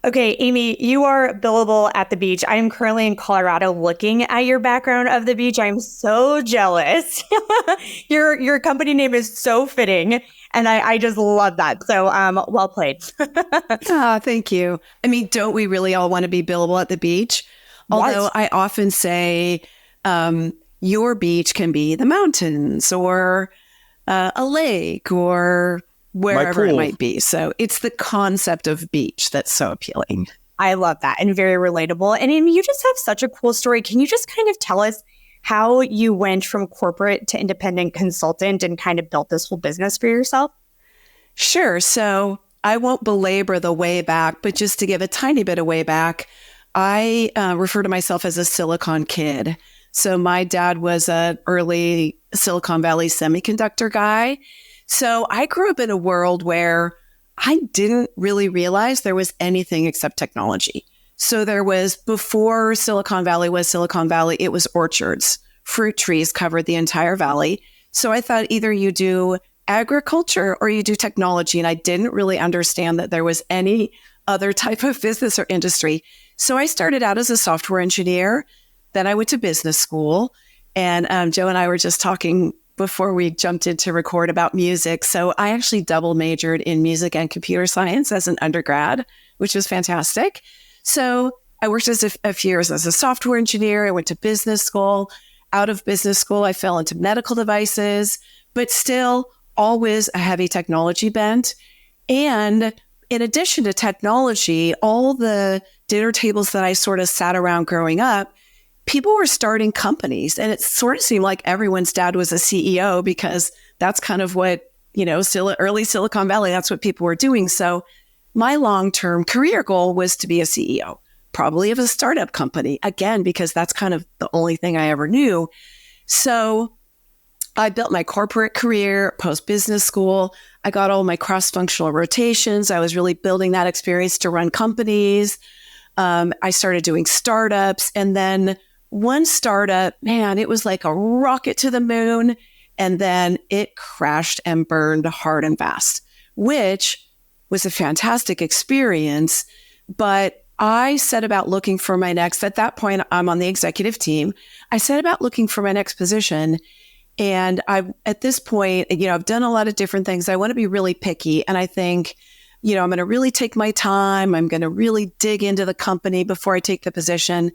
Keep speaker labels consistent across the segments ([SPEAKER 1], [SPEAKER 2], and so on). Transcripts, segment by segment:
[SPEAKER 1] Okay, Amy, you are billable at the beach. I am currently in Colorado looking at your background of the beach. I'm so jealous. Your company name is so fitting, and I just love that. So well played.
[SPEAKER 2] Thank you. I mean, don't we really all want to be billable at the beach? Although
[SPEAKER 1] Yes.
[SPEAKER 2] I often say your beach can be the mountains or a lake or
[SPEAKER 3] My
[SPEAKER 2] wherever it
[SPEAKER 3] pool.
[SPEAKER 2] might be. So it's the concept of beach that's so appealing.
[SPEAKER 1] I love that and very relatable. And Amy, you just have such a cool story. Can you just kind of tell us how you went from corporate to independent consultant and kind of built this whole business for yourself?
[SPEAKER 2] Sure. So I won't belabor the way back, but just to give a tiny bit of way back, I refer to myself as a Silicon kid. So my dad was an early Silicon Valley semiconductor guy. So I grew up in a world where I didn't really realize there was anything except technology. So there was, before Silicon Valley was Silicon Valley, it was orchards. Fruit trees covered the entire valley. So I thought either you do agriculture or you do technology. And I didn't really understand that there was any other type of business or industry. So I started out as a software engineer. Then I went to business school. And Joe and I were just talking before we jumped in to record about music. So I actually double majored in music and computer science as an undergrad, which was fantastic. So I worked as a few years as a software engineer. I went to business school. Out of business school, I fell into medical devices, but still always a heavy technology bent. And in addition to technology, all the dinner tables that I sort of sat around growing up, people were starting companies, and it sort of seemed like everyone's dad was a CEO because that's kind of what, early Silicon Valley, that's what people were doing. So my long-term career goal was to be a CEO, probably of a startup company, again, because that's kind of the only thing I ever knew. So I built my corporate career post-business school. I got all my cross-functional rotations. I was really building that experience to run companies. I started doing startups, and then one startup, man, it was like a rocket to the moon. And then it crashed and burned hard and fast, which was a fantastic experience. But I set about looking for my next, at that point, I'm on the executive team. I set about looking for my next position. And at this point, I've done a lot of different things. I want to be really picky. And I think, I'm going to really take my time. I'm going to really dig into the company before I take the position.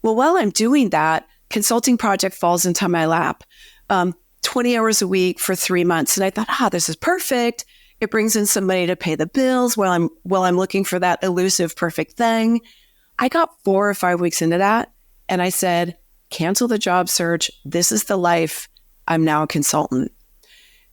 [SPEAKER 2] Well, while I'm doing that, consulting project falls into my lap, 20 hours a week for 3 months. And I thought, this is perfect. It brings in some money to pay the bills while I'm looking for that elusive perfect thing. I got 4 or 5 weeks into that. And I said, cancel the job search. This is the life. I'm now a consultant.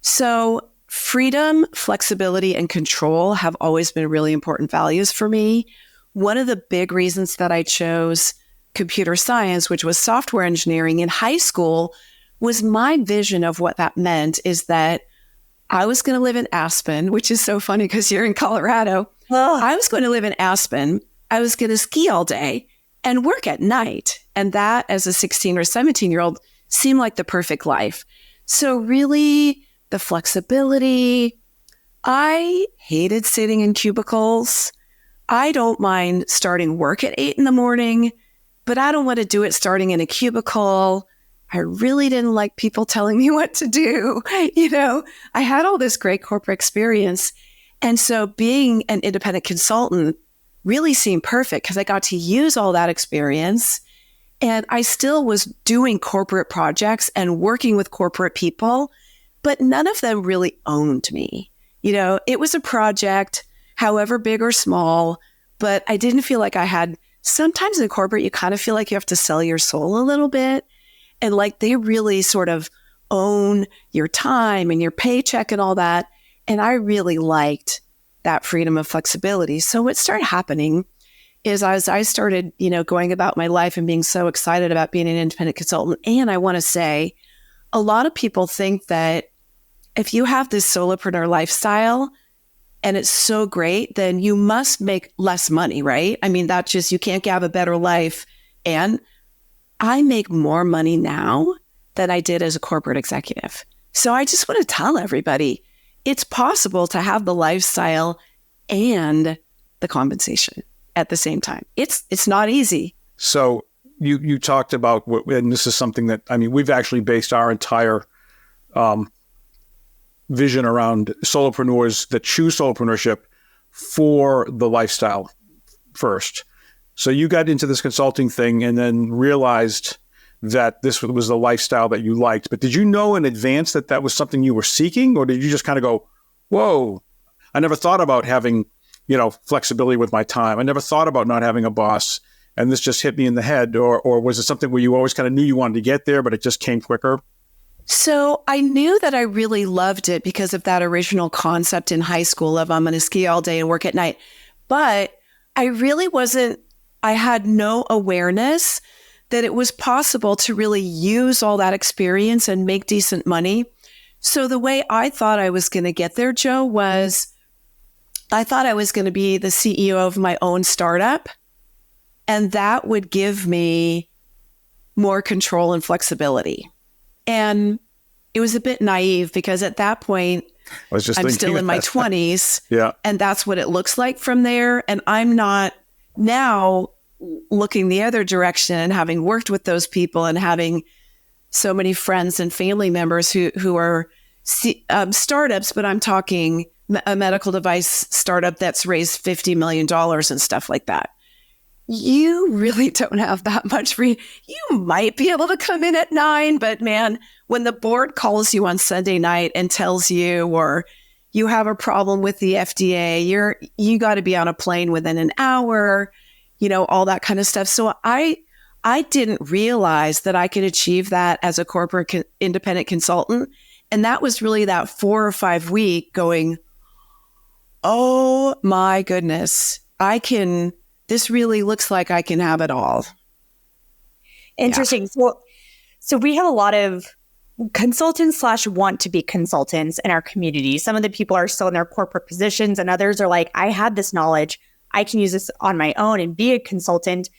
[SPEAKER 2] So freedom, flexibility, and control have always been really important values for me. One of the big reasons that I chose computer science, which was software engineering in high school, was my vision of what that meant is that I was going to live in Aspen, which is so funny because you're in Colorado. I was going to live in Aspen. I was going to ski all day and work at night. And that, as a 16 or 17-year-old, seemed like the perfect life. So really, the flexibility. I hated sitting in cubicles. I don't mind starting work at 8 a.m, but I don't want to do it starting in a cubicle. I really didn't like people telling me what to do. I had all this great corporate experience. And so being an independent consultant really seemed perfect because I got to use all that experience. And I still was doing corporate projects and working with corporate people, but none of them really owned me. It was a project, however big or small, but I didn't feel like I had. Sometimes in corporate, you kind of feel like you have to sell your soul a little bit. And like they really sort of own your time and your paycheck and all that. And I really liked that freedom of flexibility. So what started happening is as I started, going about my life and being so excited about being an independent consultant. And I want to say, a lot of people think that if you have this solopreneur lifestyle, and it's so great, then you must make less money, right? I mean, that's just, you can't have a better life. And I make more money now than I did as a corporate executive. So I just want to tell everybody, it's possible to have the lifestyle and the compensation. at the same time. It's not easy.
[SPEAKER 3] So you talked about, and this is something that, I mean, we've actually based our entire vision around solopreneurs that choose solopreneurship for the lifestyle first. So you got into this consulting thing and then realized that this was the lifestyle that you liked. But did you know in advance that that was something you were seeking? Or did you just kind of go, whoa, I never thought about having, flexibility with my time. I never thought about not having a boss. And this just hit me in the head. Or was it something where you always kind of knew you wanted to get there, but it just came quicker?
[SPEAKER 2] So I knew that I really loved it because of that original concept in high school of I'm going to ski all day and work at night. But I really I had no awareness that it was possible to really use all that experience and make decent money. So the way I thought I was going to get there, Joe, was I thought I was going to be the CEO of my own startup, and that would give me more control and flexibility. And it was a bit naive because at that point, I'm still in my 20s.
[SPEAKER 3] Yeah.
[SPEAKER 2] And that's what it looks like from there. And I'm not now looking the other direction, having worked with those people and having so many friends and family members who are startups, but I'm talking a medical device startup that's raised $50 million and stuff like that. You really don't have that much free. You might be able to come in at 9, but man, when the board calls you on Sunday night and tells you, or you have a problem with the FDA, you got to be on a plane within an hour, all that kind of stuff. So I didn't realize that I could achieve that as a corporate independent consultant. And that was really that 4 or 5 week going, oh my goodness, this really looks like I can have it all.
[SPEAKER 1] Interesting. Yeah. So we have a lot of consultants / want to be consultants in our community. Some of the people are still in their corporate positions and others are like, I had this knowledge. I can use this on my own and be a consultant.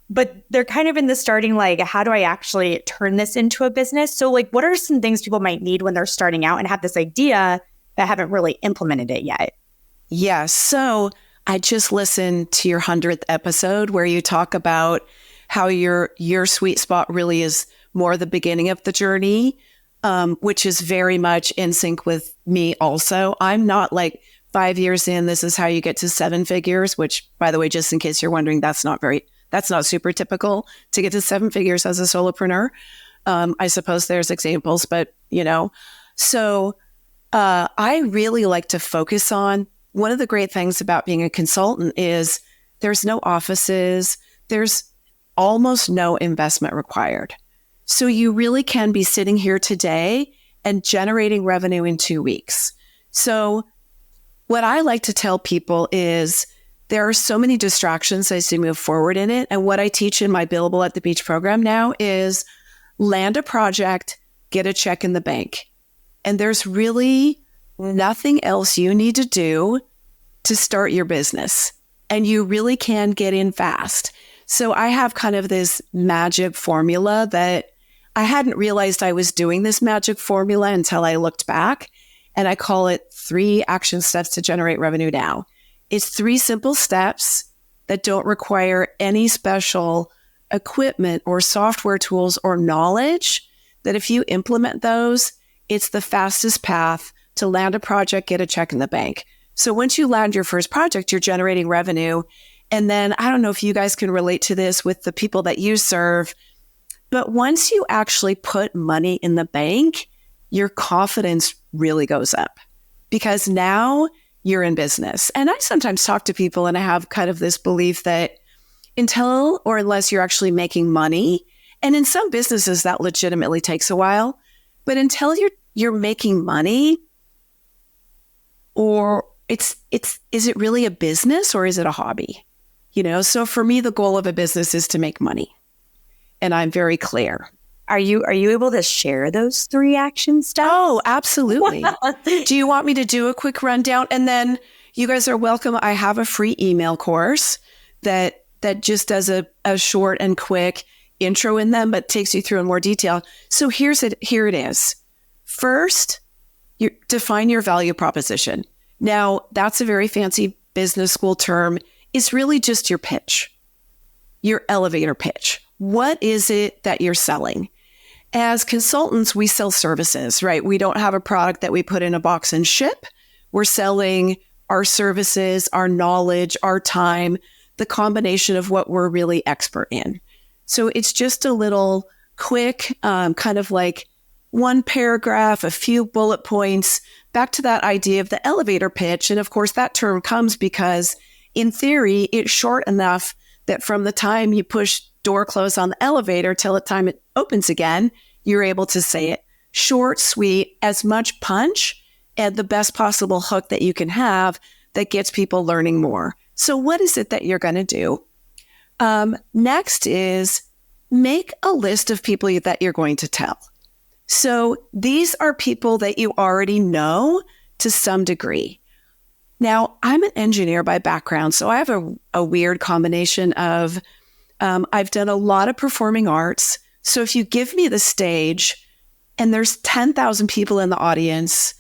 [SPEAKER 1] But they're kind of in the starting, like, how do I actually turn this into a business? So what are some things people might need when they're starting out and have this idea but haven't really implemented it yet?
[SPEAKER 2] Yeah. So I just listened to your 100th episode where you talk about how your sweet spot really is more the beginning of the journey, which is very much in sync with me also. I'm not like 5 years in, this is how you get to 7 figures, which, by the way, just in case you're wondering, that's not super typical to get to 7 figures as a solopreneur. I suppose there's examples, but so I really like to focus on, one of the great things about being a consultant is there's no offices, there's almost no investment required. So you really can be sitting here today and generating revenue in 2 weeks. So what I like to tell people is there are so many distractions as you move forward in it. And what I teach in my Billable at the Beach program now is land a project, get a check in the bank. And there's really nothing else you need to do to start your business. And you really can get in fast. So I have kind of this magic formula that I hadn't realized I was doing this magic formula until I looked back. And I call it 3 action steps to generate revenue now. It's 3 simple steps that don't require any special equipment or software tools or knowledge, that if you implement those, it's the fastest path to land a project, get a check in the bank. So once you land your first project, you're generating revenue. And then I don't know if you guys can relate to this with the people that you serve, but once you actually put money in the bank, your confidence really goes up because now you're in business. And I sometimes talk to people and I have kind of this belief that until or unless you're actually making money, and in some businesses that legitimately takes a while, but until you're making money, or is it really a business or is it a hobby? So for me, the goal of a business is to make money. And I'm very clear.
[SPEAKER 1] Are you able to share those 3 action steps?
[SPEAKER 2] Oh, absolutely. Do you want me to do a quick rundown? And then you guys are welcome. I have a free email course that just does a short and quick intro in them, but takes you through in more detail. So here it is. First, you define your value proposition. Now, that's a very fancy business school term. is really just your pitch, your elevator pitch. What is it that you're selling? As consultants, we sell services, right? We don't have a product that we put in a box and ship. We're selling our services, our knowledge, our time, the combination of what we're really expert in. So it's just a little quick, kind of like one paragraph, a few bullet points, back to that idea of the elevator pitch. And of course, that term comes because in theory, it's short enough that from the time you push door close on the elevator till the time it opens again, you're able to say it short, sweet, as much punch, and the best possible hook that you can have that gets people learning more. So what is it that you're going to do? Next is make a list of people that you're going to tell. So these are people that you already know to some degree. Now, I'm an engineer by background, so I have a weird combination of, I've done a lot of performing arts. So if you give me the stage and there's 10,000 people in the audience,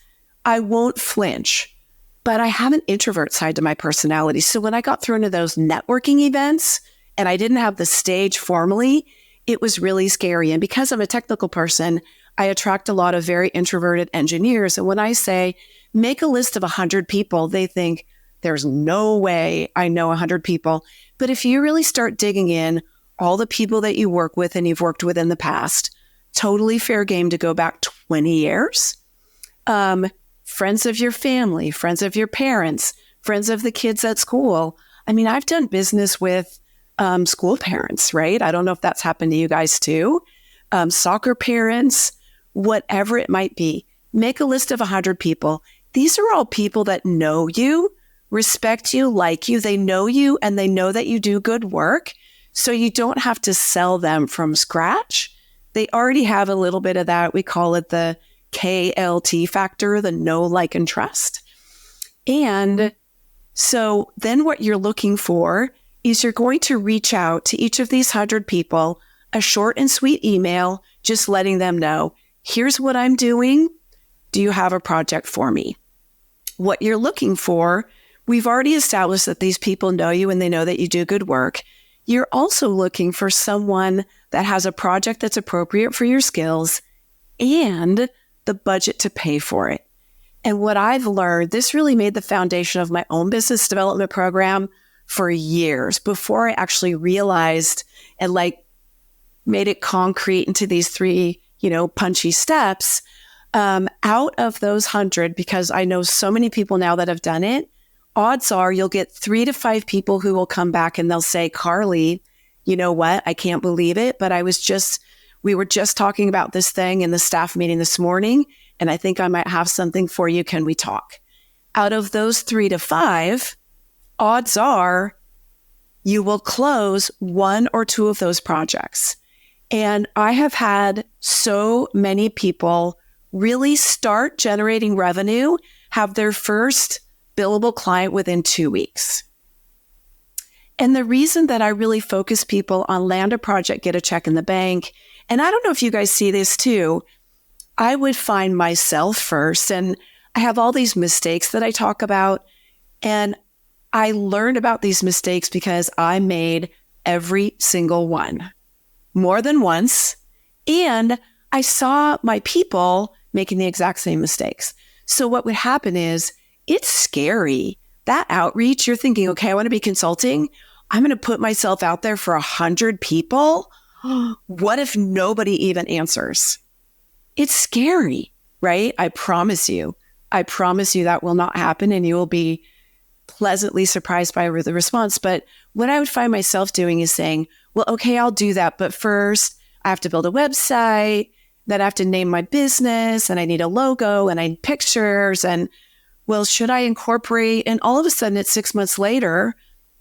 [SPEAKER 2] I won't flinch. But I have an introvert side to my personality. So when I got thrown into those networking events and I didn't have the stage formally, it was really scary. And because I'm a technical person, I attract a lot of very introverted engineers. And when I say, make a list of 100 people, they think, there's no way I know 100 people. But if you really start digging in, all the people that you work with and you've worked with in the past, totally fair game to go back 20 years. Friends of your family, friends of your parents, friends of the kids at school. I mean, I've done business with school parents, right? I don't know if that's happened to you guys too. Soccer parents, whatever it might be. Make a list of 100 people. These are all people that know you, respect you, like you. They know you and they know that you do good work. So you don't have to sell them from scratch. They already have a little bit of that. We call it the KLT factor, the know, like, and trust. And so then what you're looking for is you're going to reach out to each of these 100 people, a short and sweet email, just letting them know, here's what I'm doing. Do you have a project for me? What you're looking for, we've already established that these people know you and they know that you do good work. You're also looking for someone that has a project that's appropriate for your skills and the budget to pay for it. And what I've learned, this really made the foundation of my own business development program for years before I actually realized and made it concrete into these 3, punchy steps. Out of those 100, because I know so many people now that have done it, odds are you'll get 3 to 5 people who will come back and they'll say, Carly, you know what? I can't believe it, but we were just talking about this thing in the staff meeting this morning, and I think I might have something for you. Can we talk? Out of those 3 to 5, odds are you will close 1 or 2 of those projects. And I have had so many people really start generating revenue, have their first billable client within 2 weeks. And the reason that I really focus people on land a project, get a check in the bank, and I don't know if you guys see this too, I would find myself first, and I have all these mistakes that I talk about, and I learned about these mistakes because I made every single one more than once, and I saw my people making the exact same mistakes. So what would happen is, it's scary. That outreach, you're thinking, okay, I want to be consulting. I'm going to put myself out there for 100 people. What if nobody even answers? It's scary, right? I promise you that will not happen, and you will be pleasantly surprised by the response. But what I would find myself doing is saying, well, okay, I'll do that. But first I have to build a website, then I have to name my business, and I need a logo, and I need pictures, and well, should I incorporate? And all of a sudden it's 6 months later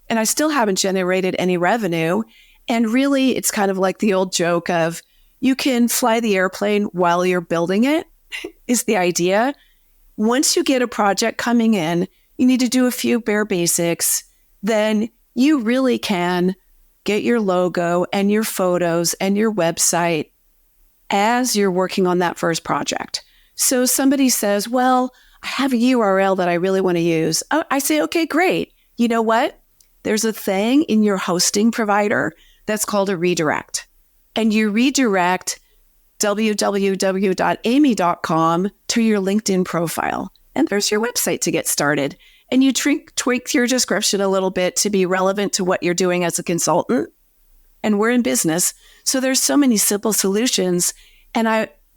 [SPEAKER 2] and I still haven't generated any revenue. And really, it's kind of like the old joke of you can fly the airplane while you're building it is the idea. Once you get a project coming in, you need to do a few bare basics. Then you really can get your logo and your photos and your website as you're working on that first project. So somebody says, well, I have a URL that I really want to use. I say, okay, great. You know what? there's a thing in your hosting provider that's called a redirect. And you redirect www.amy.com to your LinkedIn profile. And there's your website to get started. And you tweak your description a little bit to be relevant to what you're doing as a consultant. And we're in business. So there's so many simple solutions. And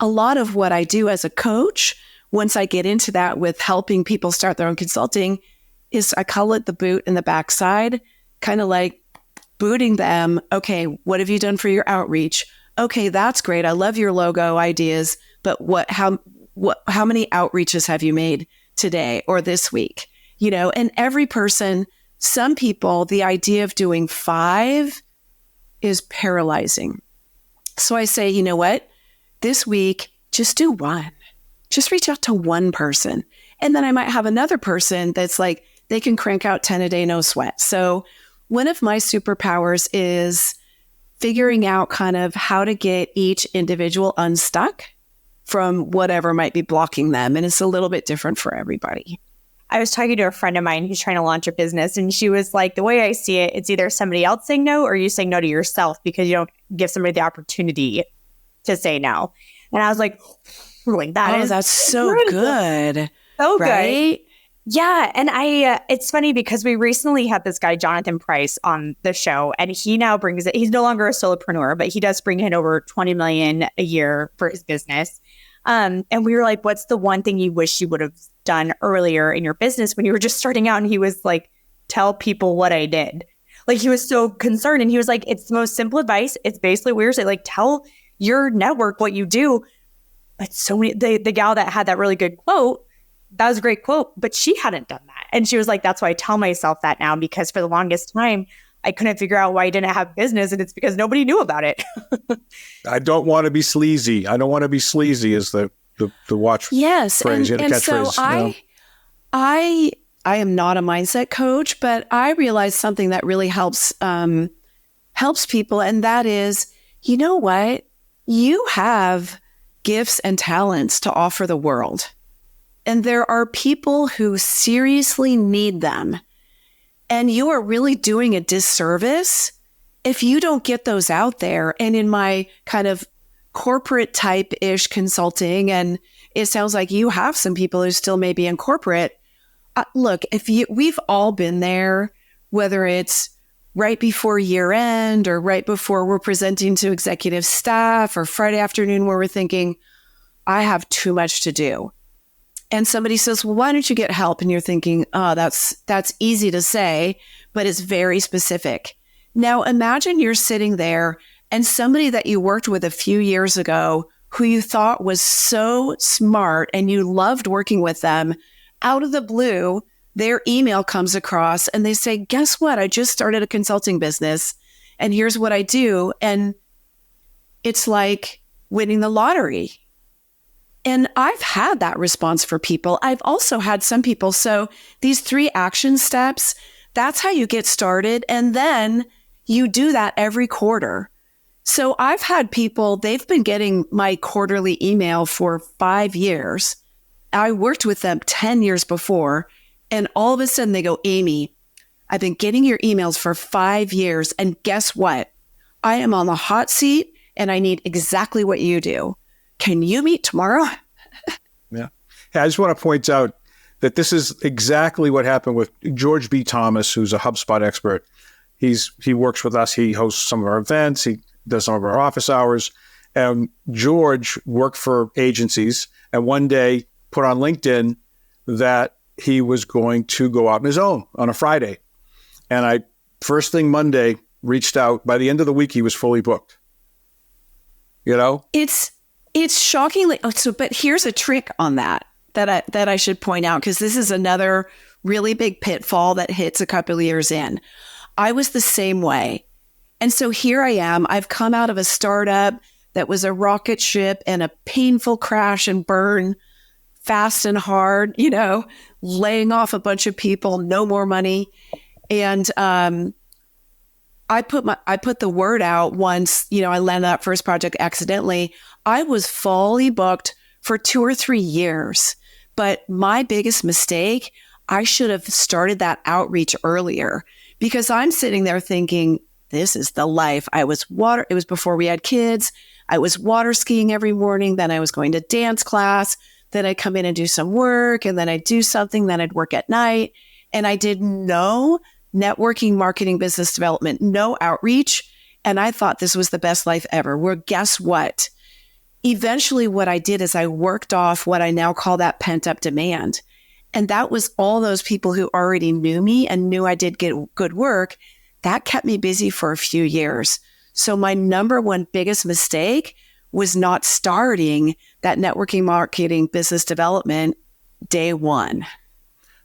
[SPEAKER 2] a lot of what I do as a coach, once I get into that with helping people start their own consulting, is I call it the boot in the backside, kind of like booting them. Okay, what have you done for your outreach? Okay, that's great. I love your logo ideas, but how many outreaches have you made today or this week? You know, and every person, some people, the idea of doing 5 is paralyzing. So I say, you know what? This week, just do 1. Just reach out to 1 person. And then I might have another person that's like, they can crank out 10 a day, no sweat. So one of my superpowers is figuring out kind of how to get each individual unstuck from whatever might be blocking them. And it's a little bit different for everybody.
[SPEAKER 1] I was talking to a friend of mine who's trying to launch a business, and she was like, the way I see it, it's either somebody else saying no or you saying no to yourself because you don't give somebody the opportunity to say no. And I was like
[SPEAKER 2] that's so good.
[SPEAKER 1] So
[SPEAKER 2] right?
[SPEAKER 1] Good. Yeah. And it's funny because we recently had this guy, Jonathan Price, on the show, and he now brings it. He's no longer a solopreneur, but he does bring in over 20 million a year for his business. And we were like, what's the one thing you wish you would have done earlier in your business when you were just starting out? And he was like, tell people what I did. Like, he was so concerned, and he was like, it's the most simple advice. It's basically what you're saying, like, tell your network what you do. But so many, the gal that had that really good quote, that was a great quote, but she hadn't done that. And she was like, that's why I tell myself that now, because for the longest time, I couldn't figure out why I didn't have business. And it's because nobody knew about it.
[SPEAKER 3] I don't want to be sleazy. I don't want to be sleazy is the watch
[SPEAKER 2] yes,
[SPEAKER 3] phrase,
[SPEAKER 2] and
[SPEAKER 3] catchphrase.
[SPEAKER 2] So I am not a mindset coach, but I realized something that really helps people. And that is, you know what? You have gifts and talents to offer the world. And there are people who seriously need them. And you are really doing a disservice if you don't get those out there. And in my kind of corporate type-ish consulting, and it sounds like you have some people who still may be in corporate. Look, we've all been there, whether it's right before year end or right before we're presenting to executive staff or Friday afternoon where we're thinking, I have too much to do. And somebody says, well, why don't you get help? And you're thinking, oh, that's easy to say, but it's very specific. Now, imagine you're sitting there and somebody that you worked with a few years ago who you thought was so smart and you loved working with them, out of the blue, their email comes across and they say, guess what? I just started a consulting business and here's what I do. And it's like winning the lottery. And I've had that response for people. I've also had some people. So these 3 action steps, that's how you get started. And then you do that every quarter. So I've had people, they've been getting my quarterly email for 5 years. I worked with them 10 years before. And all of a sudden they go, Amy, I've been getting your emails for 5 years. And guess what? I am on the hot seat and I need exactly what you do. Can you meet tomorrow?
[SPEAKER 3] Yeah. Hey, I just want to point out that this is exactly what happened with George B. Thomas, who's a HubSpot expert. He works with us. He hosts some of our events. He does some of our office hours. And George worked for agencies and one day put on LinkedIn that he was going to go out on his own on a Friday. And I, first thing Monday, reached out. By the end of the week, he was fully booked. You know?
[SPEAKER 2] It's shockingly, but here's a trick on that I should point out, because this is another really big pitfall that hits a couple of years in. I was the same way. And so here I am. I've come out of a startup that was a rocket ship and a painful crash and burn, fast and hard, laying off a bunch of people, no more money. And I put the word out once, I landed that first project accidentally. I was fully booked for 2 or 3 years. But my biggest mistake, I should have started that outreach earlier, because I'm sitting there thinking, this is the life. It was before we had kids. I was water skiing every morning. Then I was going to dance class. Then I'd come in and do some work, and then I'd do something. Then I'd work at night. And I did no networking, marketing, business development, no outreach. And I thought this was the best life ever. Well, guess what? Eventually, what I did is I worked off what I now call that pent-up demand. And that was all those people who already knew me and knew I did get good work. That kept me busy for a few years. So my number one biggest mistake was not starting that networking, marketing, business development day one.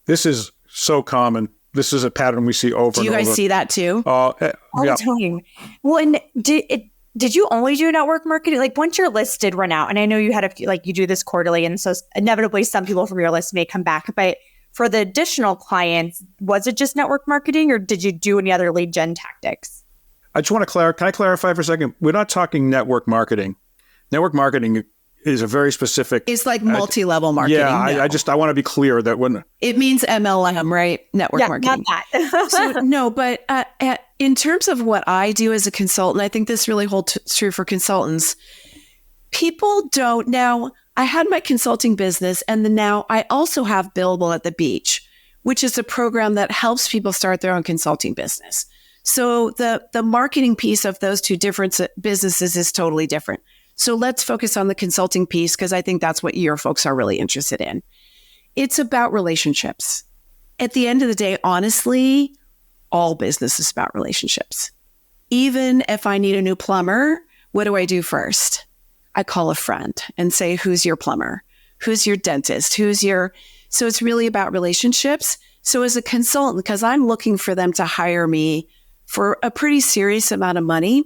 [SPEAKER 3] This is so common. This is a pattern we see over and over.
[SPEAKER 2] Do you guys see that too?
[SPEAKER 1] All the time. Well, and did you only do network marketing? Like once your list did run out, and I know you had a few, like you do this quarterly, and so inevitably some people from your list may come back. But for the additional clients, was it just network marketing, or did you do any other lead gen tactics?
[SPEAKER 3] I just want to can I clarify for a second? We're not talking network marketing. Network marketing is a very specific.
[SPEAKER 2] It's like multi-level marketing.
[SPEAKER 3] Yeah, I want to be clear that when
[SPEAKER 2] it means MLM, right? Network marketing.
[SPEAKER 1] Not that.
[SPEAKER 2] So, no, but in terms of what I do as a consultant, I think this really holds true for consultants. People don't now. I had my consulting business, and then now I also have Billable at the Beach, which is a program that helps people start their own consulting business. So the marketing piece of those two different businesses is totally different. So let's focus on the consulting piece because I think that's what your folks are really interested in. It's about relationships. At the end of the day, honestly, all business is about relationships. Even if I need a new plumber, what do I do first? I call a friend and say, who's your plumber? Who's your dentist? So it's really about relationships. So as a consultant, because I'm looking for them to hire me for a pretty serious amount of money.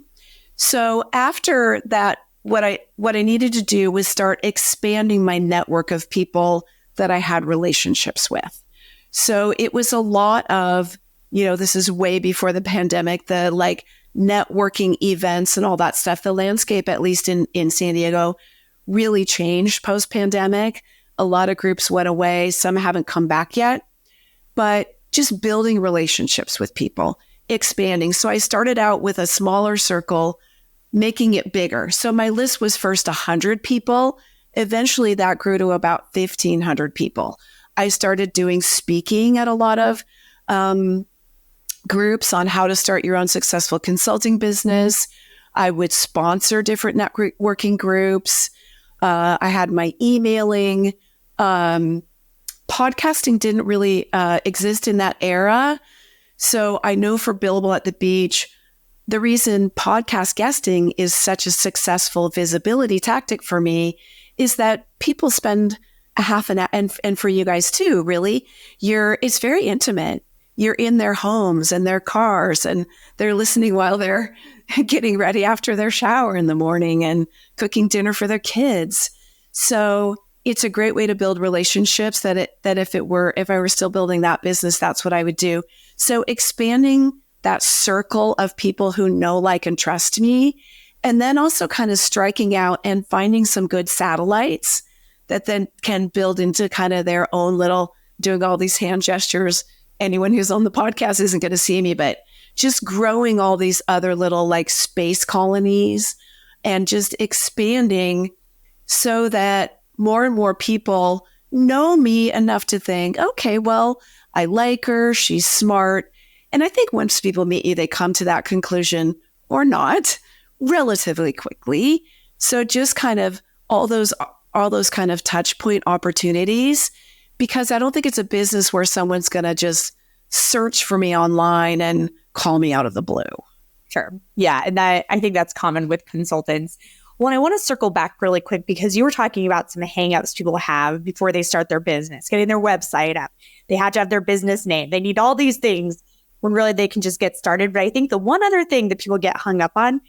[SPEAKER 2] So after that, what I needed to do was start expanding my network of people that I had relationships with. So it was a lot of, this is way before the pandemic, the like networking events and all that stuff. The landscape, at least in San Diego, really changed post-pandemic. A lot of groups went away. Some haven't come back yet, but just building relationships with people, expanding. So I started out with a smaller circle, making it bigger. So my list was first 100 people. Eventually that grew to about 1,500 people. I started doing speaking at a lot of groups on how to start your own successful consulting business. I would sponsor different networking groups. I had my emailing. Podcasting didn't really exist in that era. So I know for Billable at the Beach, the reason podcast guesting is such a successful visibility tactic for me is that people spend a half an hour, and for you guys too, really, it's very intimate. You're in their homes and their cars, and they're listening while they're getting ready after their shower in the morning and cooking dinner for their kids. So it's a great way to build relationships that if I were still building that business, that's what I would do. So expanding that circle of people who know, like, and trust me, and then also kind of striking out and finding some good satellites that then can build into kind of their own little, doing all these hand gestures. Anyone who's on the podcast isn't going to see me, but just growing all these other little like space colonies and just expanding so that more and more people know me enough to think, okay, well, I like her, she's smart. And I think once people meet you, they come to that conclusion or not relatively quickly. So just kind of all those kind of touch point opportunities, because I don't think it's a business where someone's going to just search for me online and call me out of the blue.
[SPEAKER 1] Sure. Yeah. And I think that's common with consultants. Well, and I want to circle back really quick because you were talking about some hangouts people have before they start their business, getting their website up. They have to have their business name. They need all these things when really they can just get started. But I think the one other thing that people get hung up on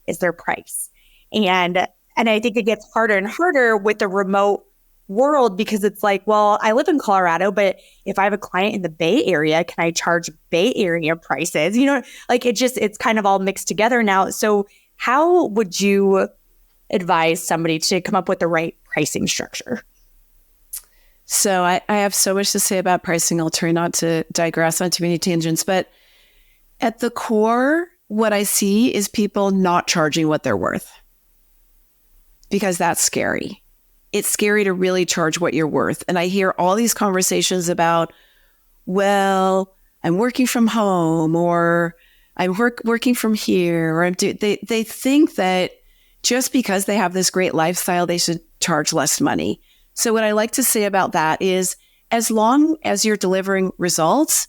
[SPEAKER 1] is their price. And I think it gets harder and harder with the remote world because it's like, well, I live in Colorado, but if I have a client in the Bay Area, can I charge Bay Area prices? Like it's kind of all mixed together now. So how would you advise somebody to come up with the right pricing structure?
[SPEAKER 2] So I have so much to say about pricing. I'll try not to digress on too many tangents, but At the core, what I see is people not charging what they're worth, because that's scary. It's scary to really charge what you're worth. And I hear all these conversations about, well, I'm working from home, or I'm working from here, or they think that just because they have this great lifestyle, they should charge less money. So what I like to say about that is, as long as you're delivering results,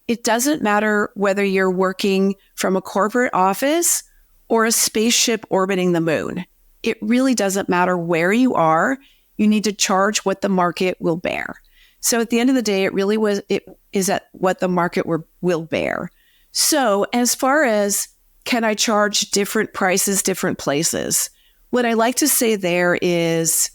[SPEAKER 2] it doesn't matter whether you're working from a corporate office or a spaceship orbiting the moon. It really doesn't matter where you are. You need to charge what the market will bear. So at the end of the day, it is at what the market will bear. So as far as, can I charge different prices, different places? What I like to say there is,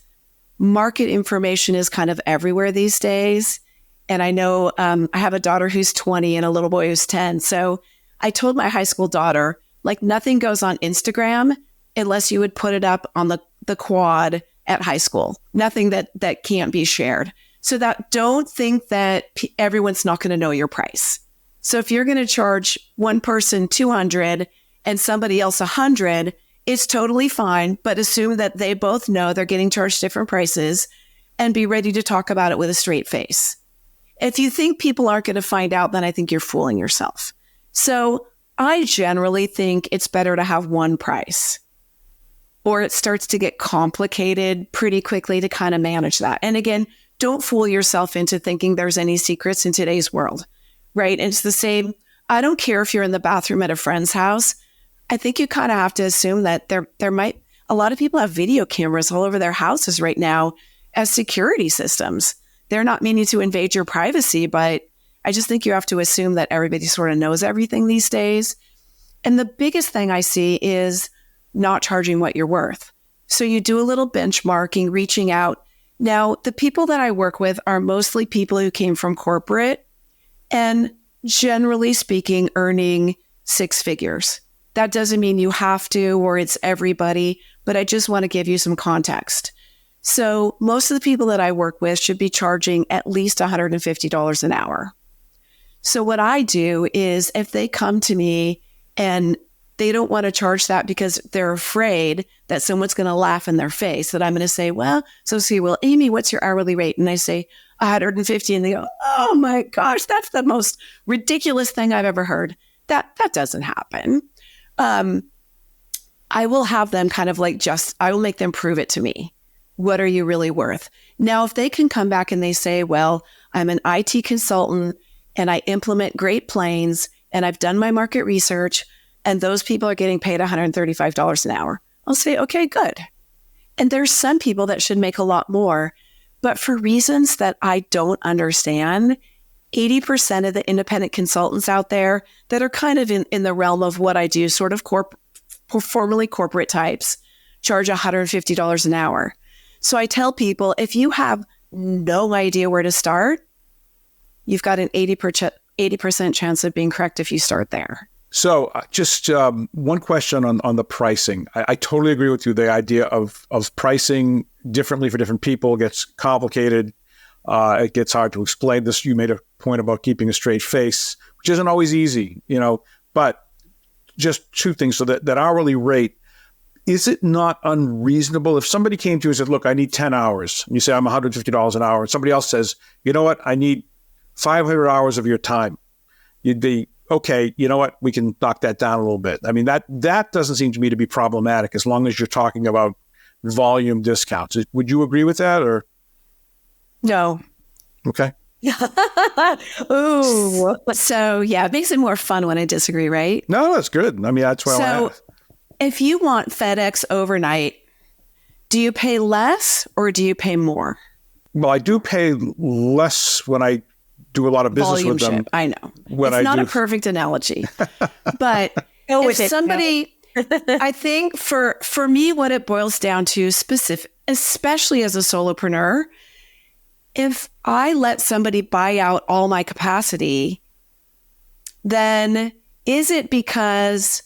[SPEAKER 2] market information is kind of everywhere these days. And I know I have a daughter who's 20 and a little boy who's 10. So I told my high school daughter, like, nothing goes on Instagram unless you would put it up on the quad at high school. Nothing that can't be shared. So that, don't think that everyone's not going to know your price. So if you're going to charge one person $200 and somebody else $100, it's totally fine, but assume that they both know they're getting charged different prices and be ready to talk about it with a straight face. If you think people aren't going to find out, then I think you're fooling yourself. So I generally think it's better to have one price, or it starts to get complicated pretty quickly to kind of manage that. And again, don't fool yourself into thinking there's any secrets in today's world, right? And it's the same. I don't care if you're in the bathroom at a friend's house. I think you kind of have to assume that a lot of people have video cameras all over their houses right now as security systems. They're not meaning to invade your privacy, but I just think you have to assume that everybody sort of knows everything these days. And the biggest thing I see is not charging what you're worth. So you do a little benchmarking, reaching out. Now, the people that I work with are mostly people who came from corporate and, generally speaking, earning six figures. That doesn't mean you have to, or it's everybody, but I just want to give you some context. So most of the people that I work with should be charging at least $150 an hour. So what I do is, if they come to me and they don't want to charge that because they're afraid that someone's going to laugh in their face, that I'm going to say, well, Amy, what's your hourly rate? And I say 150, and they go, oh my gosh, that's the most ridiculous thing I've ever heard. That doesn't happen. I will have them kind of like, I will make them prove it to me. What are you really worth? Now, if they can come back and they say, well, I'm an IT consultant and I implement Great Plains and I've done my market research and those people are getting paid $135 an hour, I'll say, okay, good. And there's some people that should make a lot more, but for reasons that I don't understand, 80% of the independent consultants out there that are kind of in the realm of what I do, sort of formerly corporate types, charge $150 an hour. So I tell people, if you have no idea where to start, you've got an 80% chance of being correct if you start there.
[SPEAKER 3] So just one question on the pricing. I totally agree with you. The idea of pricing differently for different people gets complicated. It gets hard to explain this. You made a point about keeping a straight face, which isn't always easy, but just two things. So that hourly rate, is it not unreasonable if somebody came to you and said, look, I need 10 hours, and you say, I'm $150 an hour, and somebody else says, you know what, I need 500 hours of your time. You'd be, okay, you know what, we can knock that down a little bit. I mean, that doesn't seem to me to be problematic as long as you're talking about volume discounts. Would you agree with that, or?
[SPEAKER 2] No.
[SPEAKER 3] Okay.
[SPEAKER 2] Ooh. So yeah, it makes it more fun when I disagree, right?
[SPEAKER 3] No, that's good. I mean, that's why I asked.
[SPEAKER 2] If you want FedEx overnight, do you pay less or do you pay more?
[SPEAKER 3] Well, I do pay less when I do a lot of business
[SPEAKER 2] Volume
[SPEAKER 3] with them.
[SPEAKER 2] ship, I know. It's not a perfect analogy, but if somebody, I think for me, what it boils down to especially as a solopreneur, if I let somebody buy out all my capacity, then is it because,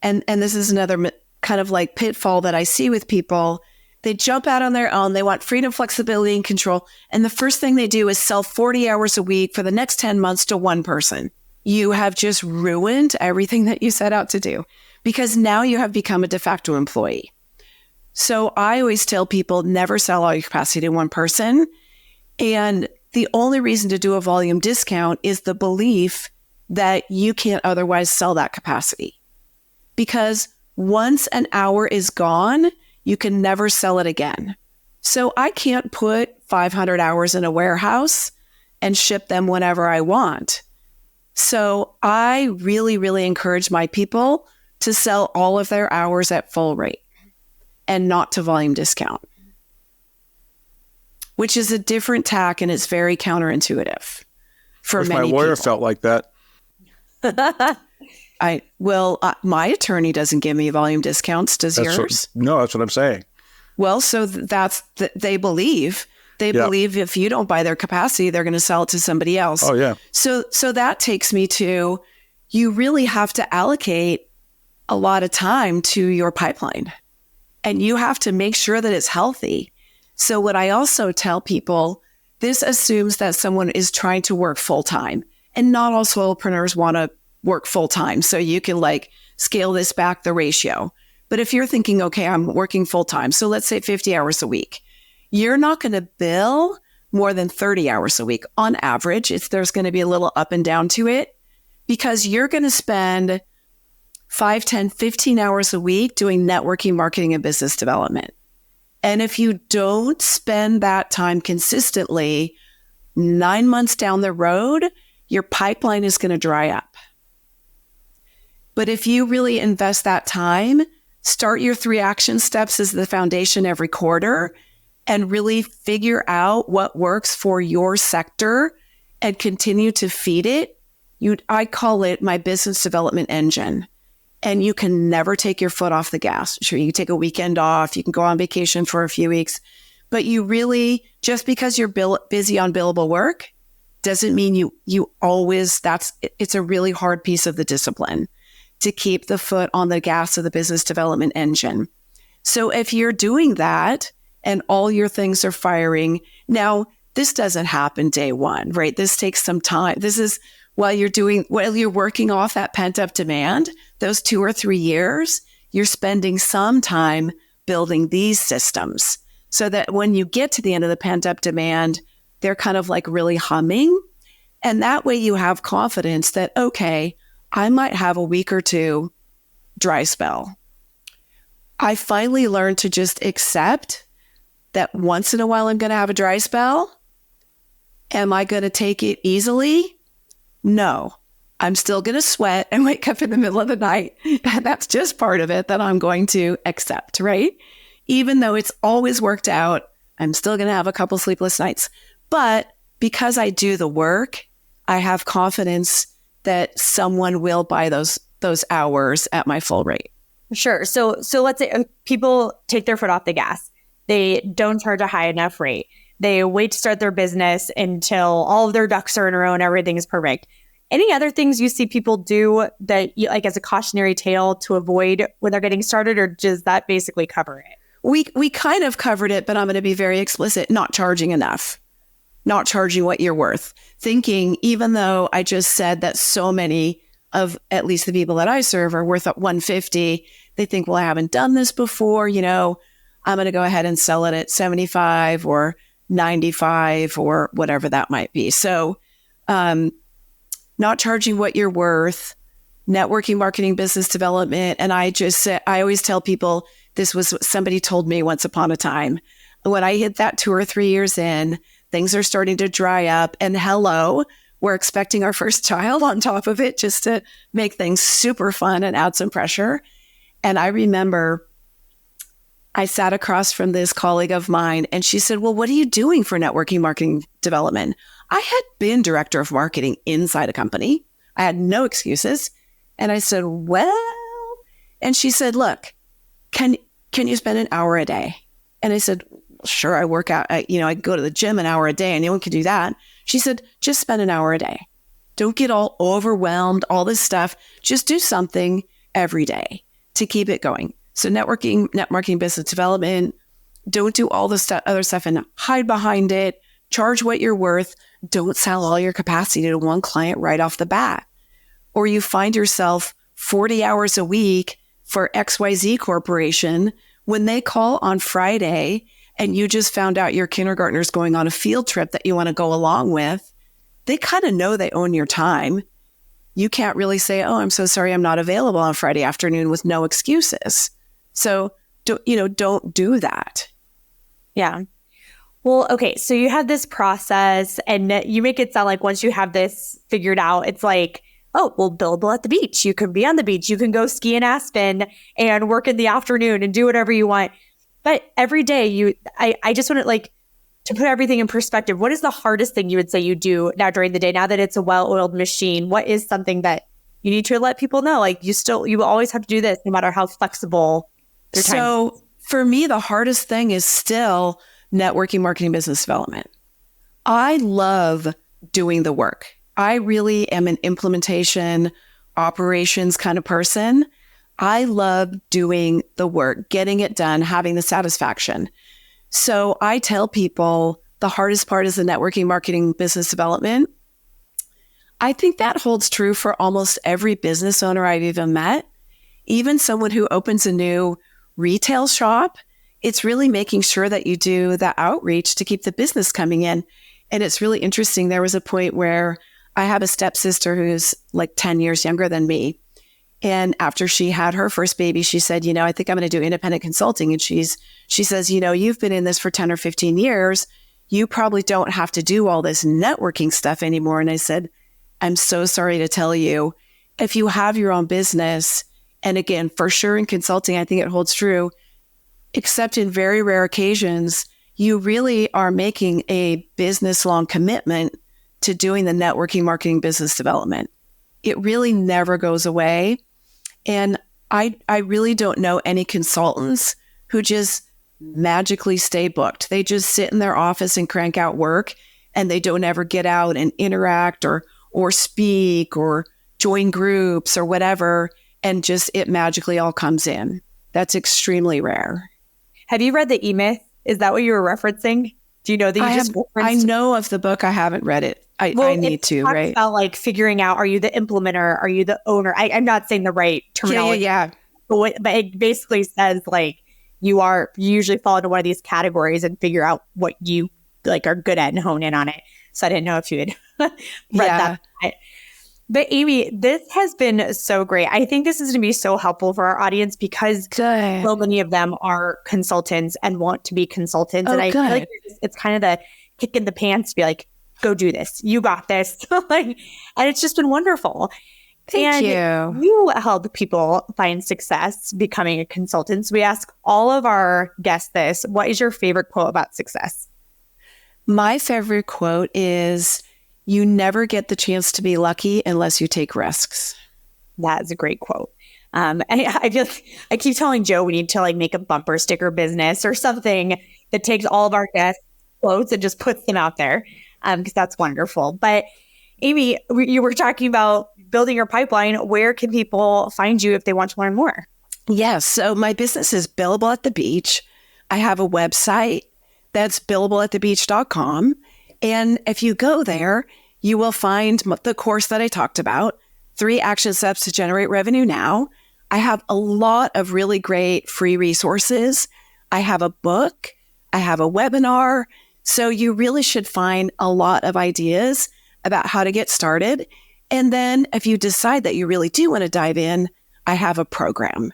[SPEAKER 2] and this is another kind of like pitfall that I see with people, they jump out on their own, they want freedom, flexibility, and control, and the first thing they do is sell 40 hours a week for the next 10 months to one person. you have just ruined everything that you set out to do, because now you have become a de facto employee. So I always tell people, never sell all your capacity to one person. And the only reason to do a volume discount is the belief that you can't otherwise sell that capacity. Because once an hour is gone, you can never sell it again. So I can't put 500 hours in a warehouse and ship them whenever I want. So I really, really encourage my people to sell all of their hours at full rate and not to volume discount, which is a different tack, and it's very counterintuitive for many people.
[SPEAKER 3] My lawyer felt like that.
[SPEAKER 2] My attorney doesn't give me volume discounts. Does yours?
[SPEAKER 3] No, that's what I'm saying.
[SPEAKER 2] Well, so they believe. They believe if you don't buy their capacity, they're going to sell it to somebody else.
[SPEAKER 3] Oh, yeah.
[SPEAKER 2] So that takes me to, you really have to allocate a lot of time to your pipeline, and you have to make sure that it's healthy. So what I also tell people, this assumes that someone is trying to work full time, and not all solopreneurs want to work full time. So you can scale this back, the ratio. But if you're thinking, okay, I'm working full time, so let's say 50 hours a week, you're not going to bill more than 30 hours a week on average. There's going to be a little up and down to it, because you're going to spend 5, 10, 15 hours a week doing networking, marketing, and business development. And if you don't spend that time consistently, 9 months down the road, your pipeline is going to dry up. But if you really invest that time, start your 3 action steps as the foundation every quarter, and really figure out what works for your sector and continue to feed it. I call it my business development engine. And you can never take your foot off the gas. Sure, you can take a weekend off, you can go on vacation for a few weeks, but you really, just because you're busy on billable work doesn't mean you always, it's a really hard piece of the discipline to keep the foot on the gas of the business development engine. So if you're doing that and all your things are firing, now this doesn't happen day one, right? This takes some time. This is while you're working off that pent up demand, those 2 or 3 years, you're spending some time building these systems so that when you get to the end of the pent up demand, they're kind of really humming. And that way you have confidence that, okay, I might have a week or 2 dry spell. I finally learned to just accept that once in a while I'm going to have a dry spell. Am I going to take it easily? No. I'm still going to sweat and wake up in the middle of the night. And that's just part of it that I'm going to accept, right? Even though it's always worked out, I'm still going to have a couple sleepless nights. But because I do the work, I have confidence that someone will buy those hours at my full rate.
[SPEAKER 1] Sure. So let's say people take their foot off the gas. They don't charge a high enough rate. They wait to start their business until all of their ducks are in a row and everything is perfect. Any other things you see people do that as a cautionary tale to avoid when they're getting started, or does that basically cover it?
[SPEAKER 2] We kind of covered it, but I'm going to be very explicit, not charging enough, not charging what you're worth. Thinking, even though I just said that so many of at least the people that I serve are worth $150, they think, well, I haven't done this before, I'm going to go ahead and sell it at 75 or 95 or whatever that might be. So, not charging what you're worth, networking, marketing, business development. And I always tell people, this was what somebody told me once upon a time. When I hit that 2 or 3 years in, things are starting to dry up, and hello, we're expecting our first child on top of it just to make things super fun and add some pressure. And I remember I sat across from this colleague of mine, and she said, well, what are you doing for networking, marketing, development? I had been director of marketing inside a company. I had no excuses. And I said, well, and she said, look, can you spend an hour a day? And I said, sure, I work out, I go to the gym an hour a day. Anyone can do that. She said, just spend an hour a day. Don't get all overwhelmed, all this stuff. Just do something every day to keep it going. So networking, business development, don't do all the other stuff and hide behind it. Charge what you're worth. Don't sell all your capacity to one client right off the bat. or you find yourself 40 hours a week for XYZ Corporation when they call on Friday and you just found out your kindergartner's going on a field trip that you want to go along with, they kind of know they own your time. You can't really say, oh, I'm so sorry, I'm not available on Friday afternoon with no excuses. So, don't do that.
[SPEAKER 1] Yeah. Well, okay. So you have this process and you make it sound like once you have this figured out, it's like, oh, well, billable at the beach. You can be on the beach. You can go ski in Aspen and work in the afternoon and do whatever you want. But every day I just want to put everything in perspective. What is the hardest thing you would say you do now during the day? Now that it's a well-oiled machine, what is something that you need to let people know? Like you always have to do this no matter how flexible your time.
[SPEAKER 2] So for me, the hardest thing is still networking, marketing, business development. I love doing the work. I really am an implementation, operations kind of person. I love doing the work, getting it done, having the satisfaction. So I tell people the hardest part is the networking, marketing, business development. I think that holds true for almost every business owner I've even met. Even someone who opens a new retail shop, it's really making sure that you do the outreach to keep the business coming in. And it's really interesting. There was a point where I have a stepsister who's like 10 years younger than me. And after she had her first baby, she said, I think I'm going to do independent consulting. And she says, you've been in this for 10 or 15 years. You probably don't have to do all this networking stuff anymore. And I said, I'm so sorry to tell you, if you have your own business, and again, for sure in consulting, I think it holds true, except in very rare occasions, you really are making a business-long commitment to doing the networking, marketing, business development. It really never goes away. And I really don't know any consultants who just magically stay booked. They just sit in their office and crank out work, and they don't ever get out and interact or speak or join groups or whatever, and just it magically all comes in. That's extremely rare.
[SPEAKER 1] Have you read the E-Myth? Is that what you were referencing? Do you know that
[SPEAKER 2] I know of the book. I haven't read it. I need to, right?
[SPEAKER 1] About like figuring out, are you the implementer? Are you the owner? I'm not saying the right terminology.
[SPEAKER 2] Yeah.
[SPEAKER 1] But it basically says like you usually fall into one of these categories and figure out what you like are good at and hone in on it. So I didn't know if you had read that. But Amy, this has been so great. I think this is going to be so helpful for our audience because so many of them are consultants and want to be consultants. And I feel like it's kind of the kick in the pants to be like, go do this. You got this. And it's just been wonderful.
[SPEAKER 2] Thank you.
[SPEAKER 1] You help people find success becoming a consultant. So we ask all of our guests this. What is your favorite quote about success?
[SPEAKER 2] My favorite quote is, you never get the chance to be lucky unless you take risks.
[SPEAKER 1] That is a great quote. And I keep telling Joe we need to like make a bumper sticker business or something that takes all of our guest quotes and just puts them out there because that's wonderful. But Amy, you were talking about building your pipeline. Where can people find you if they want to learn more?
[SPEAKER 2] Yes. So my business is Billable at the Beach. I have a website that's billableatthebeach.com. And if you go there, you will find the course that I talked about, 3 action steps to generate revenue now. I have a lot of really great free resources. I have a book. I have a webinar. So you really should find a lot of ideas about how to get started. And then if you decide that you really do want to dive in, I have a program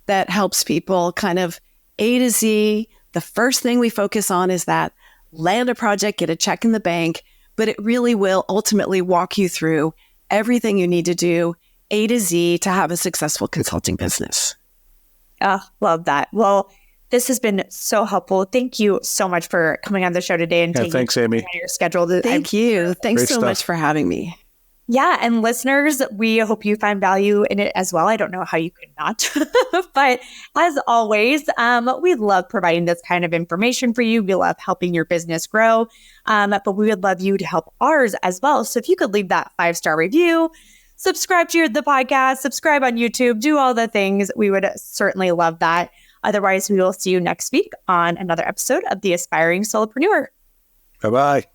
[SPEAKER 2] that helps people kind of A to Z. The first thing we focus on is that land a project, get a check in the bank, but it really will ultimately walk you through everything you need to do A to Z to have a successful consulting business.
[SPEAKER 1] Oh, love that. Well, this has been so helpful. Thank you so much for coming on the show today and taking
[SPEAKER 3] thanks, Amy.
[SPEAKER 1] your schedule.
[SPEAKER 2] Thank you. Thanks
[SPEAKER 3] Great
[SPEAKER 2] so
[SPEAKER 3] stuff.
[SPEAKER 2] much for having me.
[SPEAKER 1] Yeah. And listeners, we hope you find value in it as well. I don't know how you could not. But as always, we love providing this kind of information for you. We love helping your business grow. But we would love you to help ours as well. So if you could leave that 5-star review, subscribe to the podcast, subscribe on YouTube, do all the things, we would certainly love that. Otherwise, we will see you next week on another episode of The Aspiring Solopreneur.
[SPEAKER 3] Bye-bye.